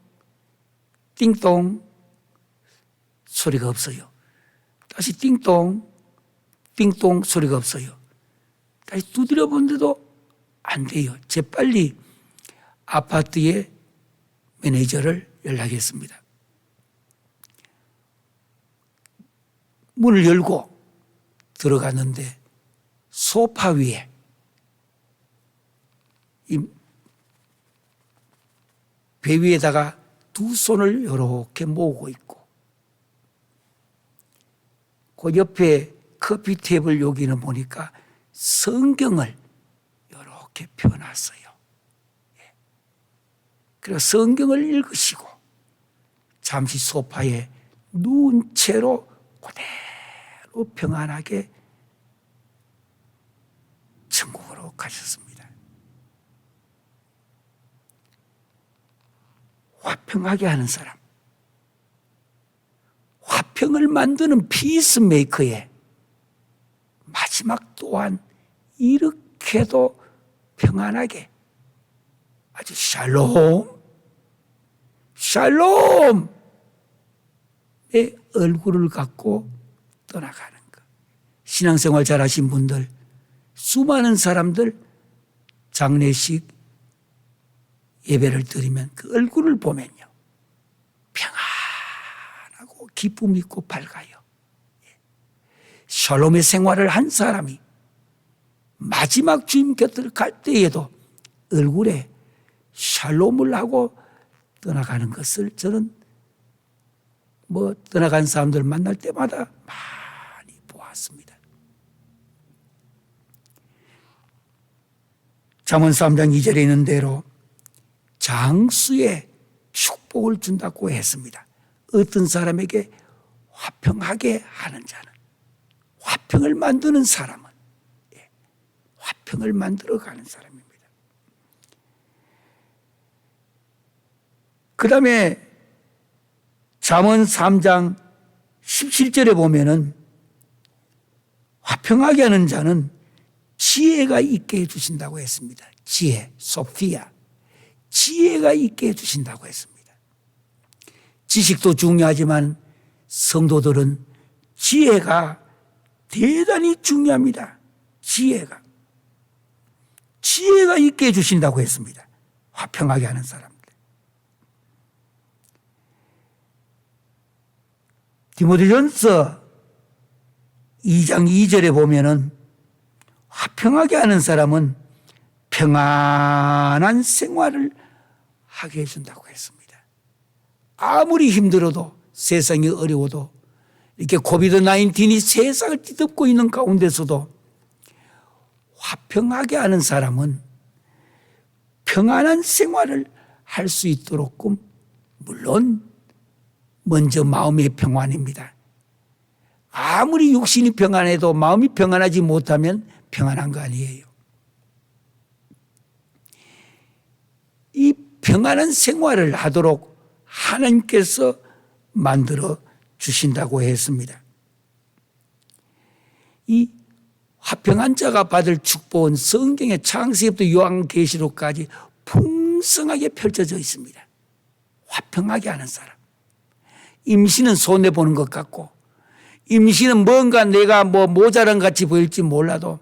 띵동 소리가 없어요. 다시 띵동 띵동 소리가 없어요. 다시 두드려 본데도 안 돼요. 재빨리 아파트의 매니저를 연락했습니다. 문을 열고 들어갔는데 소파 위에 이 배 위에다가 두 손을 이렇게 모으고 있고 그 옆에 커피 테이블 여기는 보니까 성경을 이렇게 펴놨어요. 그래서 성경을 읽으시고 잠시 소파에 누운 채로 그대로 평안하게 천국으로 가셨습니다. 화평하게 하는 사람, 화평을 만드는 피스메이커의 마지막 또한 이렇게도 평안하게 아주 샬롬 샬롬의 얼굴을 갖고 떠나가는 것. 신앙생활 잘하신 분들, 수많은 사람들 장례식 예배를 드리면 그 얼굴을 보면요 평안하고 기쁨 있고 밝아요. 샬롬의 생활을 한 사람이 마지막 주님 곁을 갈 때에도 얼굴에 샬롬을 하고 떠나가는 것을 저는 떠나간 사람들 만날 때마다 많이 보았습니다. 잠언 3장 2절에 있는 대로 장수의 축복을 준다고 했습니다. 어떤 사람에게 화평하게 하는 자는, 화평을 만드는 사람은 화평을 만들어가는 사람입니다. 그 다음에 잠언 3장 17절에 보면은 화평하게 하는 자는 지혜가 있게 해주신다고 했습니다. 지혜, 소피아. 지혜가 있게 해주신다고 했습니다. 지식도 중요하지만 성도들은 지혜가 대단히 중요합니다. 지혜가 있게 해주신다고 했습니다. 화평하게 하는 사람들. 디모데전서 2장 2절에 보면은 화평하게 하는 사람은 평안한 생활을 하게 해준다고 했습니다. 아무리 힘들어도 세상이 어려워도 이렇게 코비드-19이 세상을 뒤덮고 있는 가운데서도 화평하게 하는 사람은 평안한 생활을 할 수 있도록 물론 먼저 마음의 평안입니다. 아무리 육신이 평안해도 마음이 평안하지 못하면 평안한 거 아니에요. 이 평안한 생활을 하도록 하나님께서 만들어 주신다고 했습니다. 이 화평한 자가 받을 축복은 성경의 창세기부터 요한계시록까지 풍성하게 펼쳐져 있습니다. 화평하게 하는 사람. 임신은 손해보는 것 같고, 임신은 뭔가 내가 모자란 같이 보일지 몰라도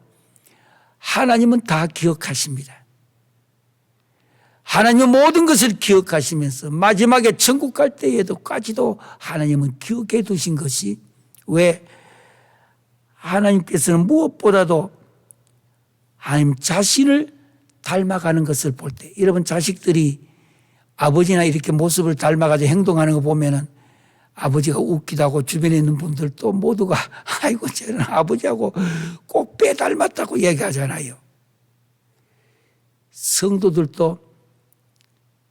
하나님은 다 기억하십니다. 하나님은 모든 것을 기억하시면서 마지막에 천국 갈 때에도까지도 하나님은 기억해 두신 것이 왜? 하나님께서는 무엇보다도 하나님 자신을 닮아가는 것을 볼 때, 여러분 자식들이 아버지나 이렇게 모습을 닮아가지고 행동하는 거 보면은 아버지가 웃기도 하고 주변에 있는 분들도 모두가 아이고 쟤는 아버지하고 꼭 빼닮았다고 얘기하잖아요. 성도들도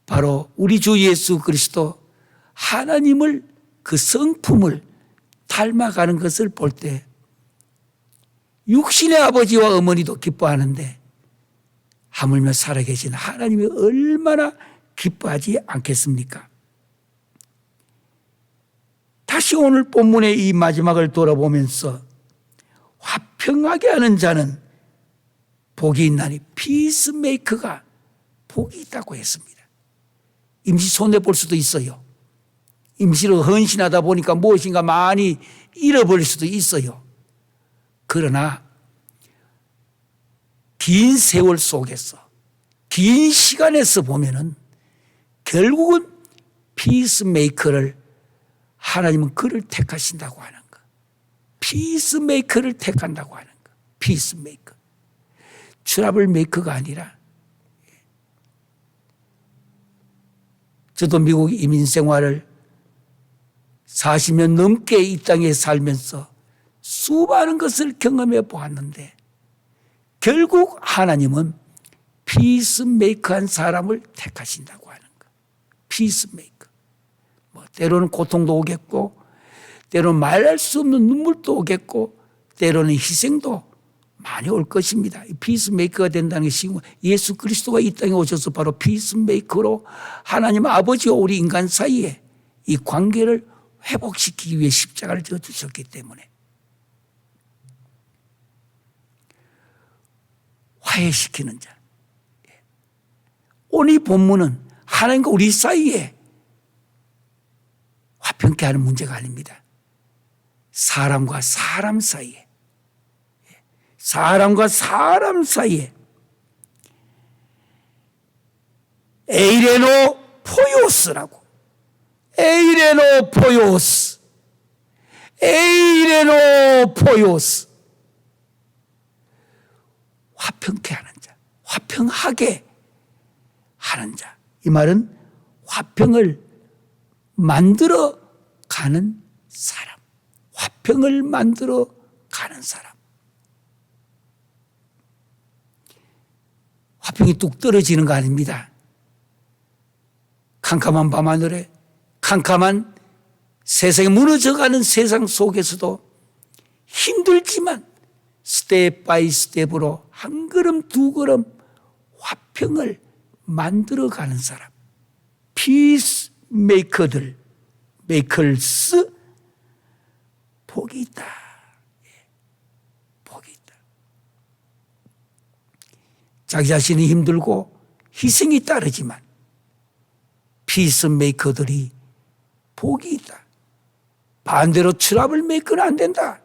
바로 우리 주 예수 그리스도 하나님을 그 성품을 닮아가는 것을 볼 때 육신의 아버지와 어머니도 기뻐하는데 하물며 살아계신 하나님이 얼마나 기뻐하지 않겠습니까? 다시 오늘 본문의 이 마지막을 돌아보면서 화평하게 하는 자는 복이 있나니 피스메이커가 복이 있다고 했습니다. 임시 손해볼 수도 있어요. 임시로 헌신하다 보니까 무엇인가 많이 잃어버릴 수도 있어요. 그러나 긴 세월 속에서 긴 시간에서 보면은 결국은 피스메이커를 하나님은 그를 택하신다고 하는 거. 피스메이커를 택한다고 하는 거. 피스메이커. 트러블 메이커가 아니라. 저도 미국 이민 생활을 40년 넘게 이 땅에 살면서 수많은 것을 경험해 보았는데 결국 하나님은 피스메이커한 사람을 택하신다고 하는 거. 피스메이커. 때로는 고통도 오겠고 때로는 말할 수 없는 눈물도 오겠고 때로는 희생도 많이 올 것입니다. 피스메이커가 된다는 것이 예수 그리스도가 이 땅에 오셔서 바로 피스메이커로 하나님 아버지와 우리 인간 사이에 이 관계를 회복시키기 위해 십자가를 져 주셨기 때문에 화해시키는 자. 오늘 이 본문은 하나님과 우리 사이에 화평케 하는 문제가 아닙니다. 사람과 사람 사이에, 사람과 사람 사이에 에이레노 포요스라고, 에이레노 포요스, 에이레노 포요스. 화평케 하는 자, 화평하게 하는 자. 이 말은 화평을 만들어 가는 사람, 화평을 만들어 가는 사람. 화평이 뚝 떨어지는 거 아닙니다. 캄캄한 밤하늘에, 캄캄한 세상에 무너져가는 세상 속에서도 힘들지만 스텝 바이 스텝으로 한 걸음 두 걸음 화평을 만들어 가는 사람. 피스 메이커들, 메이커스, 복이 있다. 복이 있다. 자기 자신이 힘들고 희생이 따르지만 피스 메이커들이 복이 있다. 반대로 트러블 메이커는 안 된다.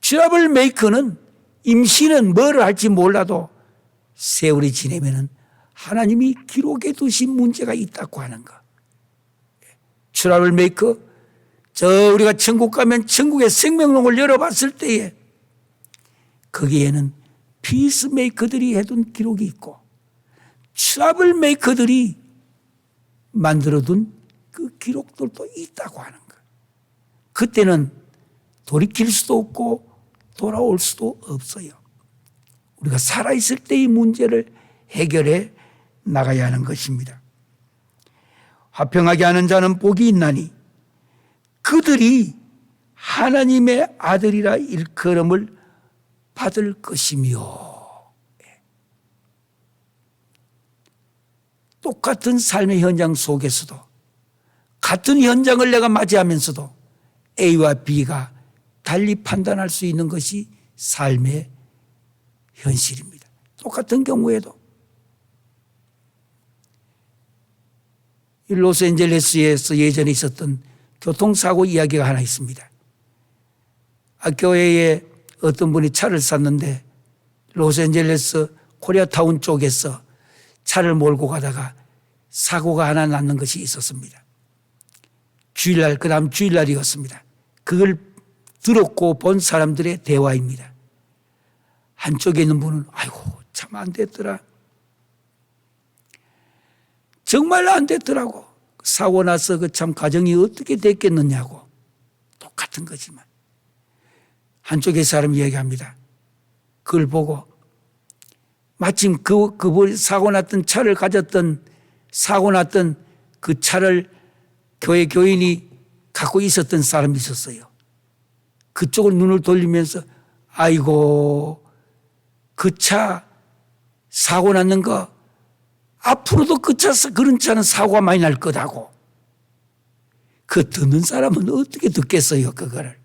트러블 메이커는 임신은 뭐를 할지 몰라도 세월이 지나면은 하나님이 기록해 두신 문제가 있다고 하는 거. 트러블 메이커, 우리가 천국 가면 천국의 생명록을 열어봤을 때에 거기에는 피스메이커들이 해둔 기록이 있고 트러블 메이커들이 만들어둔 그 기록들도 있다고 하는 거예요. 그때는 돌이킬 수도 없고 돌아올 수도 없어요. 우리가 살아있을 때의 문제를 해결해 나가야 하는 것입니다. 화평하게 하는 자는 복이 있나니 그들이 하나님의 아들이라 일컬음을 받을 것이며. 똑같은 삶의 현장 속에서도 같은 현장을 내가 맞이하면서도 A와 B가 달리 판단할 수 있는 것이 삶의 현실입니다. 똑같은 경우에도 로스앤젤레스에서 예전에 있었던 교통사고 이야기가 하나 있습니다. 교회에 어떤 분이 차를 샀는데 로스앤젤레스 코리아타운 쪽에서 차를 몰고 가다가 사고가 하나 났는 것이 있었습니다. 주일날, 그 다음 주일날이었습니다. 그걸 들었고 본 사람들의 대화입니다. 한쪽에 있는 분은 아이고 참 안 됐더라. 정말 안 됐더라고. 사고 나서 그 참 가정이 어떻게 됐겠느냐고. 똑같은 거지만 한쪽의 사람이 얘기합니다. 그걸 보고 마침 그분 사고 났던 차를 가졌던 사고 났던 그 차를 교회 교인이 갖고 있었던 사람이 있었어요. 그쪽으로 눈을 돌리면서 아이고 그 차 사고 났는 거 앞으로도 그런 차는 사고가 많이 날 거다고. 그 듣는 사람은 어떻게 듣겠어요 그거를.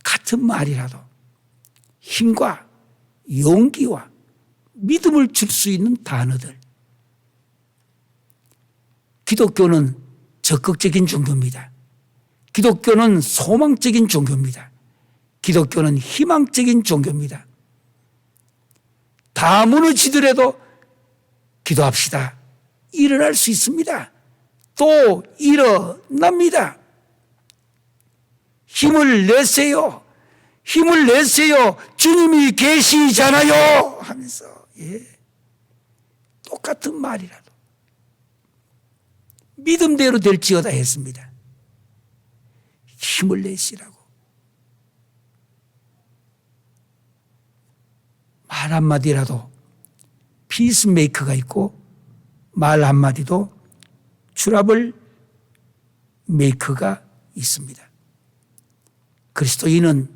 같은 말이라도 힘과 용기와 믿음을 줄 수 있는 단어들. 기독교는 적극적인 종교입니다. 기독교는 소망적인 종교입니다. 기독교는 희망적인 종교입니다. 다 무너지더라도 기도합시다. 일어날 수 있습니다. 또 일어납니다. 힘을 내세요. 힘을 내세요. 주님이 계시잖아요. 하면서 똑같은 말이라도 믿음대로 될지어다 했습니다. 힘을 내시라고. 말 한마디라도 피스메이커가 있고 말 한마디도 트러블 메이커가 있습니다. 그리스도인은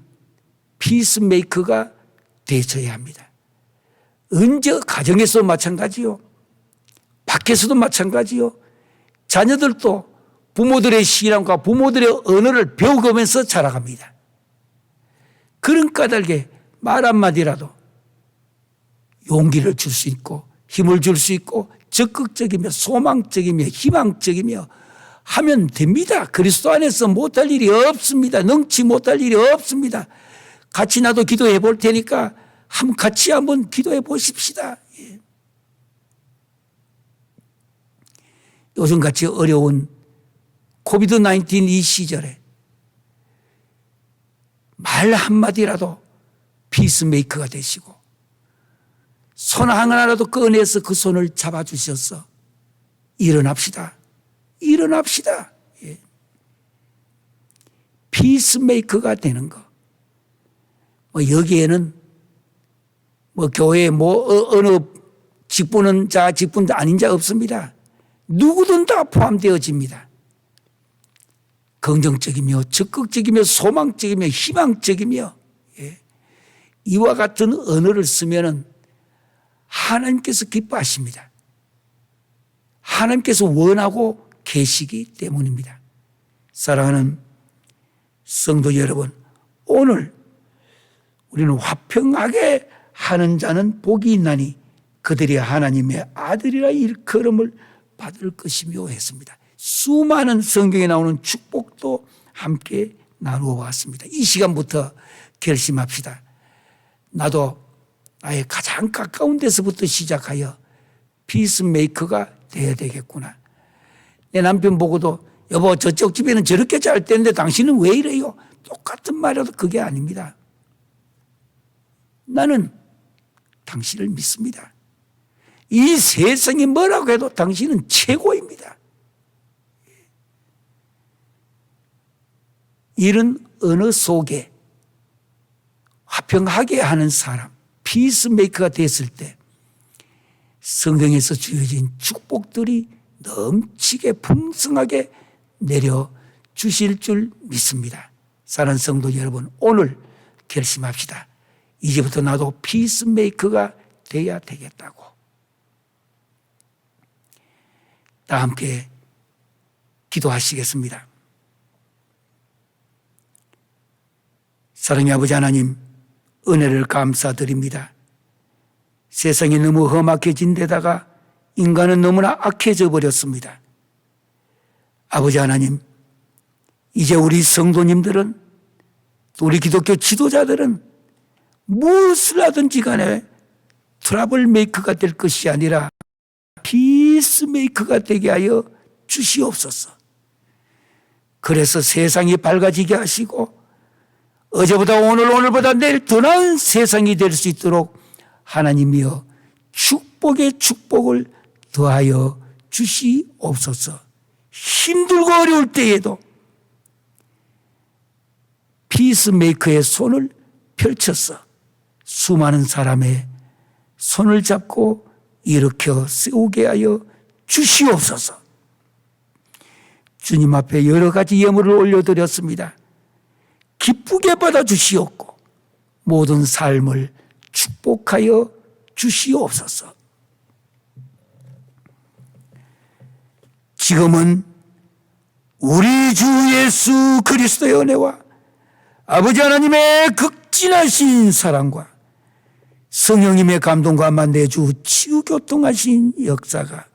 피스메이커가 되셔야 합니다. 언제 가정에서도 마찬가지요. 밖에서도 마찬가지요. 자녀들도 부모들의 신앙과 부모들의 언어를 배우면서 자라갑니다. 그런 까닭에 말 한마디라도 용기를 줄 수 있고 힘을 줄 수 있고 적극적이며 소망적이며 희망적이며 하면 됩니다. 그리스도 안에서 못할 일이 없습니다. 능치 못할 일이 없습니다. 같이 나도 기도해 볼 테니까 같이 한번 기도해 보십시다. 요즘같이 어려운 코비드-19 이 시절에 말 한마디라도 피스메이커가 되시고 손 하나라도 꺼내서 그 손을 잡아주셔서 일어납시다. 일어납시다. 피스메이커가 되는 거. 여기에는 교회 어느 직분은 직분도 아닌 자 없습니다. 누구든 다 포함되어집니다. 긍정적이며 적극적이며 소망적이며 희망적이며 이와 같은 언어를 쓰면은 하나님께서 기뻐하십니다. 하나님께서 원하고 계시기 때문입니다. 사랑하는 성도 여러분, 오늘 우리는 화평하게 하는 자는 복이 있나니 그들이 하나님의 아들이라 일컬음을 받을 것이며 했습니다. 수많은 성경에 나오는 축복도 함께 나누어 봤습니다. 이 시간부터 결심합시다. 나도 나의 가장 가까운 데서부터 시작하여 피스메이커가 되어야 되겠구나. 내 남편 보고도 여보, 저쪽 집에는 저렇게 잘 되는데 당신은 왜 이래요? 똑같은 말이라도 그게 아닙니다. 나는 당신을 믿습니다. 이 세상이 뭐라고 해도 당신은 최고입니다. 이런 언어 속에 화평하게 하는 사람, 피스메이커가 됐을 때 성경에서 주어진 축복들이 넘치게 풍성하게 내려 주실 줄 믿습니다. 사랑하는 성도 여러분, 오늘 결심합시다. 이제부터 나도 피스메이커가 돼야 되겠다고. 다 함께 기도하시겠습니다. 사랑의 아버지 하나님, 은혜를 감사드립니다. 세상이 너무 험악해진 데다가 인간은 너무나 악해져 버렸습니다. 아버지 하나님, 이제 우리 성도님들은 또 우리 기독교 지도자들은 무엇을 하든지 간에 트러블 메이커가 될 것이 아니라 피스메이커가 되게 하여 주시옵소서. 그래서 세상이 밝아지게 하시고 어제보다 오늘, 오늘보다 내일 더 나은 세상이 될 수 있도록 하나님이여 축복의 축복을 더하여 주시옵소서. 힘들고 어려울 때에도 피스메이커의 손을 펼쳐서 수많은 사람의 손을 잡고 일으켜 세우게 하여 주시옵소서. 주님 앞에 여러 가지 예물을 올려드렸습니다. 기쁘게 받아주시옵고 모든 삶을 축복하여 주시옵소서. 지금은 우리 주 예수 그리스도의 은혜와 아버지 하나님의 극진하신 사랑과 성령님의 감동과 만내주 치유교통하신 역사가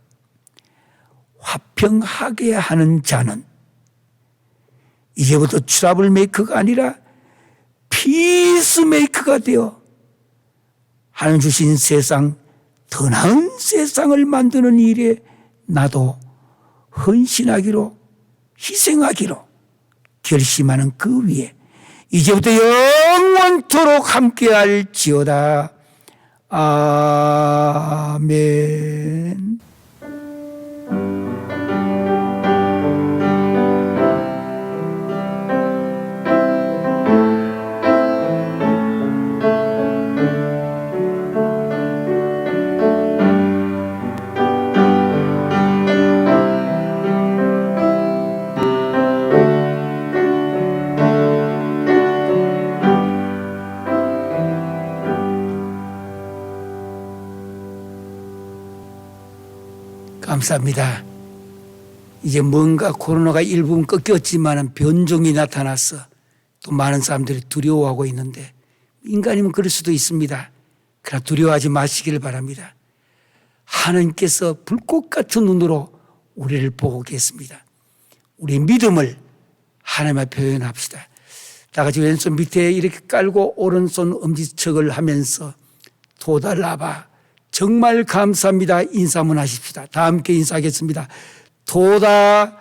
화평하게 하는 자는 이제부터 트러블 메이커가 아니라 피스메이커가 되어 하나님 주신 세상, 더 나은 세상을 만드는 일에 나도 헌신하기로, 희생하기로 결심하는 그 위에 이제부터 영원토록 함께할지어다. 아멘. 감사합니다. 이제 뭔가 코로나가 일부분 꺾였지만 변종이 나타나서 또 많은 사람들이 두려워하고 있는데 인간이면 그럴 수도 있습니다. 그러나 두려워하지 마시기를 바랍니다. 하나님께서 불꽃 같은 눈으로 우리를 보고 계십니다. 우리 믿음을 하나님 앞에 표현합시다. 다 같이 왼손 밑에 이렇게 깔고 오른손 엄지척을 하면서 도달라바 정말 감사합니다. 인사 한번 하십시다. 다 함께 인사하겠습니다. 도달라바